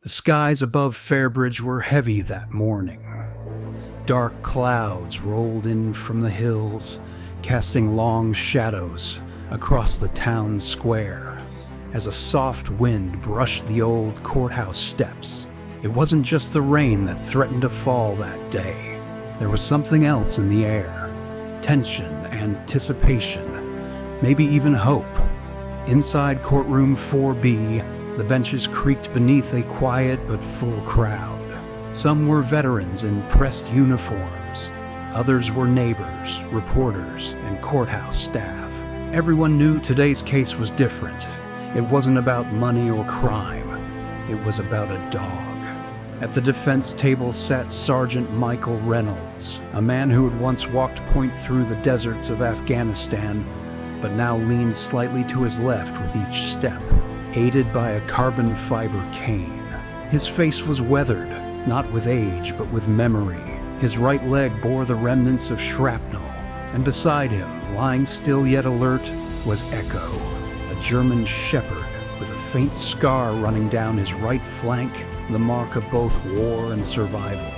The skies above Fairbridge were heavy that morning. Dark clouds rolled in from the hills, casting long shadows across the town square as a soft wind brushed the old courthouse steps. It wasn't just the rain that threatened to fall that day. There was something else in the air. Tension, anticipation, maybe even hope. Inside courtroom 4B, the benches creaked beneath a quiet but full crowd. Some were veterans in pressed uniforms. Others were neighbors, reporters, and courthouse staff. Everyone knew today's case was different. It wasn't about money or crime. It was about a dog. At the defense table sat Sergeant Michael Reynolds, a man who had once walked point through the deserts of Afghanistan, but now leaned slightly to his left with each step, aided by a carbon fiber cane. His face was weathered, not with age, but with memory. His right leg bore the remnants of shrapnel, and beside him, lying still yet alert, was Echo, a German shepherd with a faint scar running down his right flank, the mark of both war and survival.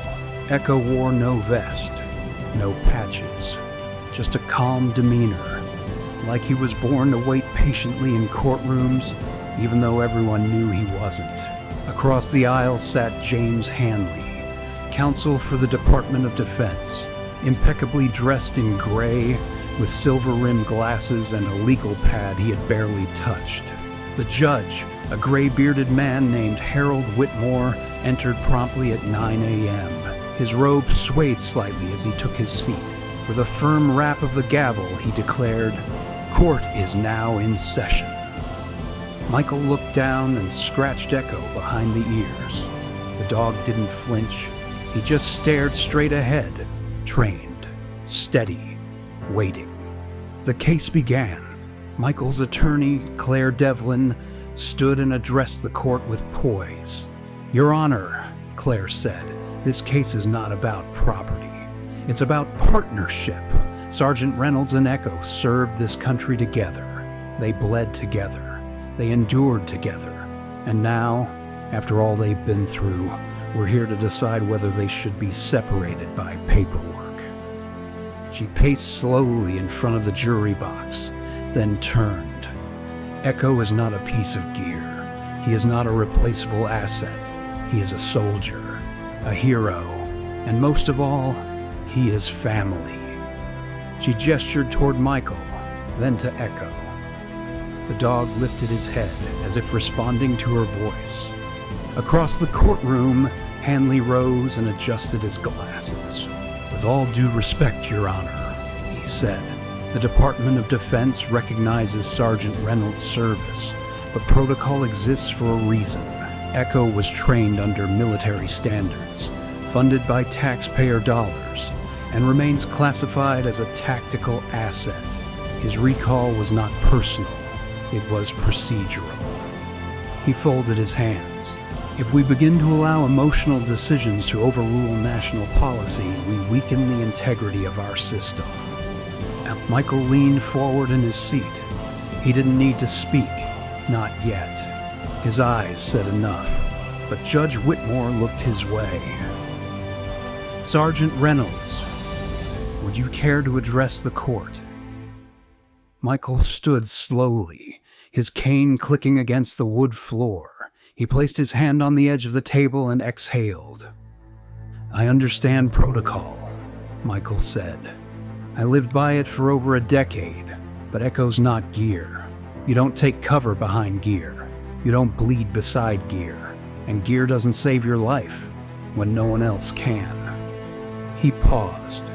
Echo wore no vest, no patches, just a calm demeanor, like he was born to wait patiently in courtrooms, even though everyone knew he wasn't. Across the aisle sat James Hanley, counsel for the Department of Defense, impeccably dressed in gray, with silver-rimmed glasses and a legal pad he had barely touched. The judge, a gray-bearded man named Harold Whitmore, entered promptly at 9 a.m. His robe swayed slightly as he took his seat. With a firm rap of the gavel, he declared, "Court is now in session." Michael looked down and scratched Echo behind the ears. The dog didn't flinch. He just stared straight ahead, trained, steady, waiting. The case began. Michael's attorney, Claire Devlin, stood and addressed the court with poise. "Your Honor," Claire said, "this case is not about property. It's about partnership. Sergeant Reynolds and Echo served this country together. They bled together. They endured together. And now, after all they've been through, we're here to decide whether they should be separated by paperwork." She paced slowly in front of the jury box, then turned. Echo is not a piece of gear. He is not a replaceable asset. He is a soldier, a hero, and most of all, he is family. She gestured toward Michael, then to Echo. The dog lifted his head, as if responding to her voice. Across the courtroom, Hanley rose and adjusted his glasses. "With all due respect, Your Honor," he said, "the Department of Defense recognizes Sergeant Reynolds' service, but protocol exists for a reason. Echo was trained under military standards, funded by taxpayer dollars, and remains classified as a tactical asset. His recall was not personal. It was procedural." He folded his hands. "If we begin to allow emotional decisions to overrule national policy, we weaken the integrity of our system." Michael leaned forward in his seat. He didn't need to speak, not yet. His eyes said enough, but Judge Whitmore looked his way. "Sergeant Reynolds, would you care to address the court?" Michael stood slowly, his cane clicking against the wood floor. He placed his hand on the edge of the table and exhaled. "I understand protocol," Michael said. "I lived by it for over a decade, but Echo's not gear. You don't take cover behind gear. You don't bleed beside gear. And gear doesn't save your life when no one else can." He paused.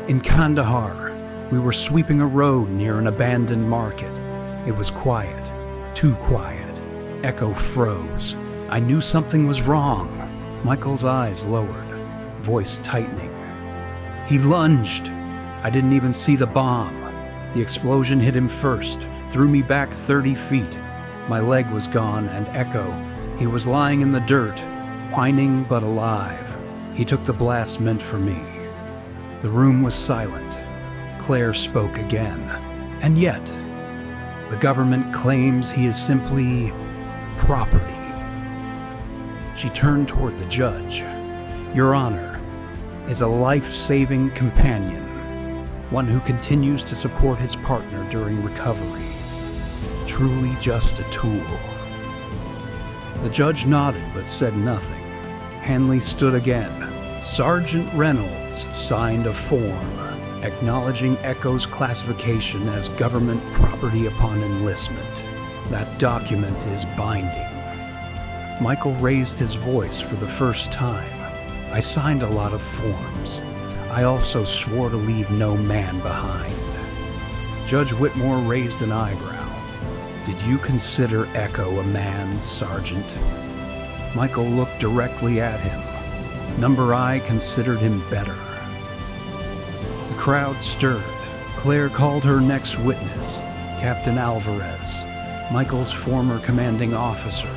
"In Kandahar, we were sweeping a road near an abandoned market. It was quiet, too quiet. Echo froze. I knew something was wrong." Michael's eyes lowered, voice tightening. "He lunged. I didn't even see the bomb. The explosion hit him first, threw me back 30 feet. My leg was gone, and Echo, he was lying in the dirt, whining but alive. He took the blast meant for me." The room was silent. Claire spoke again. "And yet, the government claims he is simply property." She turned toward the judge. "Your Honor is a life-saving companion, one who continues to support his partner during recovery. Truly just a tool." The judge nodded but said nothing. Hanley stood again. Sergeant Reynolds signed a form acknowledging Echo's classification as government property upon enlistment. That document is binding. Michael raised his voice for the first time. "I signed a lot of forms. I also swore to leave no man behind." Judge Whitmore raised an eyebrow. "Did you consider Echo a man, Sergeant?" Michael looked directly at him. Number I considered him better. The crowd stirred. Claire called her next witness, Captain Alvarez, Michael's former commanding officer.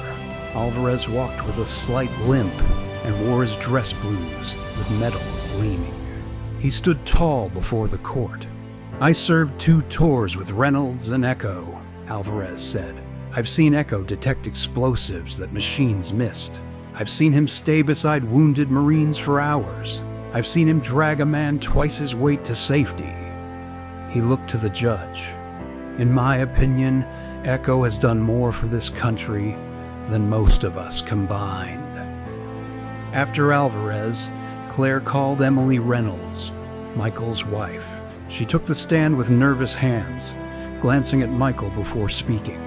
Alvarez walked with a slight limp and wore his dress blues with medals gleaming. He stood tall before the court. "I served 2 tours with Reynolds and Echo," Alvarez said. "I've seen Echo detect explosives that machines missed. I've seen him stay beside wounded Marines for hours. I've seen him drag a man twice his weight to safety." He looked to the judge. "In my opinion, Echo has done more for this country than most of us combined." After Alvarez, Claire called Emily Reynolds, Michael's wife. She took the stand with nervous hands, glancing at Michael before speaking.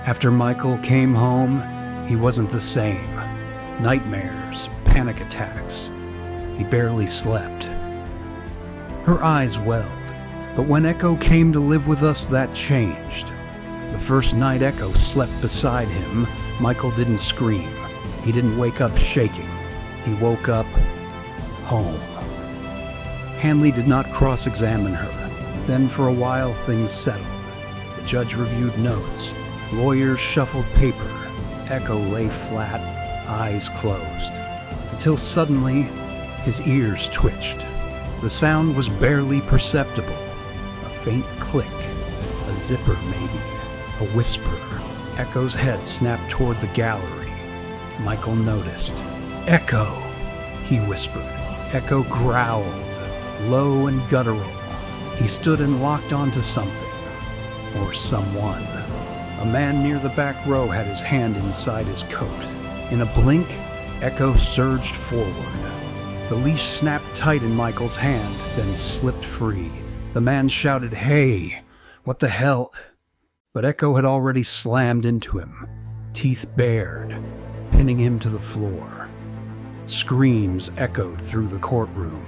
After Michael came home, he wasn't the same. Nightmares, panic attacks. He barely slept. Her eyes welled, but when Echo came to live with us, that changed. The first night Echo slept beside him, Michael didn't scream. He didn't wake up shaking. He woke up home. Hanley did not cross-examine her. Then for a while things settled. The judge reviewed notes. Lawyers shuffled paper. Echo lay flat, eyes closed. Until suddenly, his ears twitched. The sound was barely perceptible. A faint click. A zipper, maybe. A whisper. Echo's head snapped toward the gallery. Michael noticed. "Echo," he whispered. Echo growled, low and guttural. He stood and locked onto something. Or someone. A man near the back row had his hand inside his coat. In a blink, Echo surged forward. The leash snapped tight in Michael's hand, then slipped free. The man shouted, "Hey, what the hell?" But Echo had already slammed into him, teeth bared, pinning him to the floor. Screams echoed through the courtroom.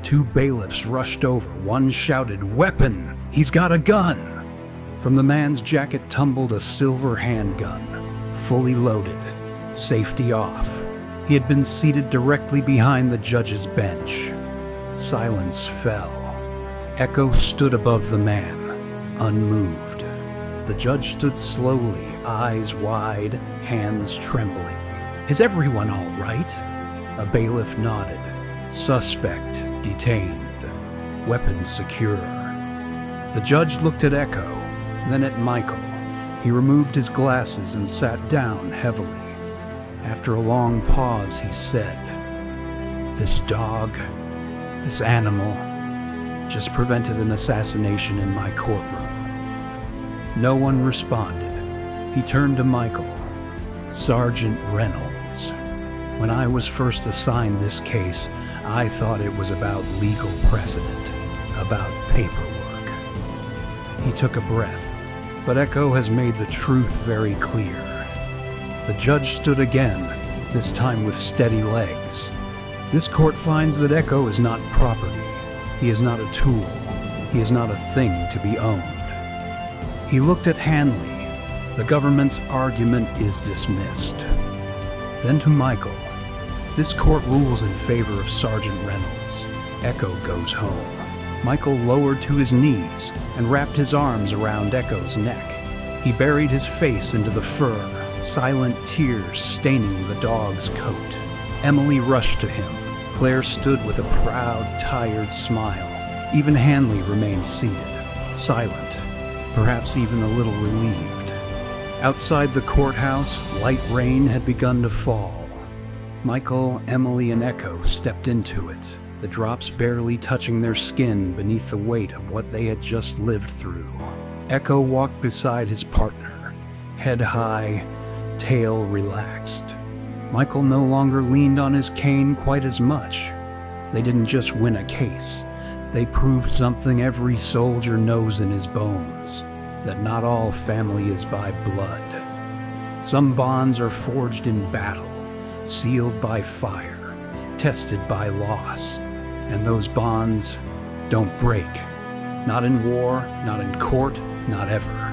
2 bailiffs rushed over. One shouted, "Weapon! He's got a gun!" From the man's jacket tumbled a silver handgun, fully loaded, safety off. He had been seated directly behind the judge's bench. Silence fell. Echo stood above the man, unmoved. The judge stood slowly, eyes wide, hands trembling. "Is everyone all right?" A bailiff nodded. "Suspect detained. Weapons secure." The judge looked at Echo, then at Michael. He removed his glasses and sat down heavily. After a long pause, he said, "This dog, this animal, just prevented an assassination in my courtroom." No one responded. He turned to Michael. "Sergeant Reynolds, when I was first assigned this case, I thought it was about legal precedent, about paperwork." He took a breath, but Echo has made the truth very clear. The judge stood again, this time with steady legs. "This court finds that Echo is not property. He is not a tool. He is not a thing to be owned." He looked at Hanley. "The government's argument is dismissed." Then to Michael. "This court rules in favor of Sergeant Reynolds. Echo goes home." Michael lowered to his knees and wrapped his arms around Echo's neck. He buried his face into the fur, silent tears staining the dog's coat. Emily rushed to him. Claire stood with a proud, tired smile. Even Hanley remained seated, silent, perhaps even a little relieved. Outside the courthouse, light rain had begun to fall. Michael, Emily, and Echo stepped into it, the drops barely touching their skin beneath the weight of what they had just lived through. Echo walked beside his partner, head high, tail relaxed. Michael no longer leaned on his cane quite as much. They didn't just win a case. They proved something every soldier knows in his bones, that not all family is by blood. Some bonds are forged in battle, sealed by fire, tested by loss, and those bonds don't break. Not in war, not in court, not ever.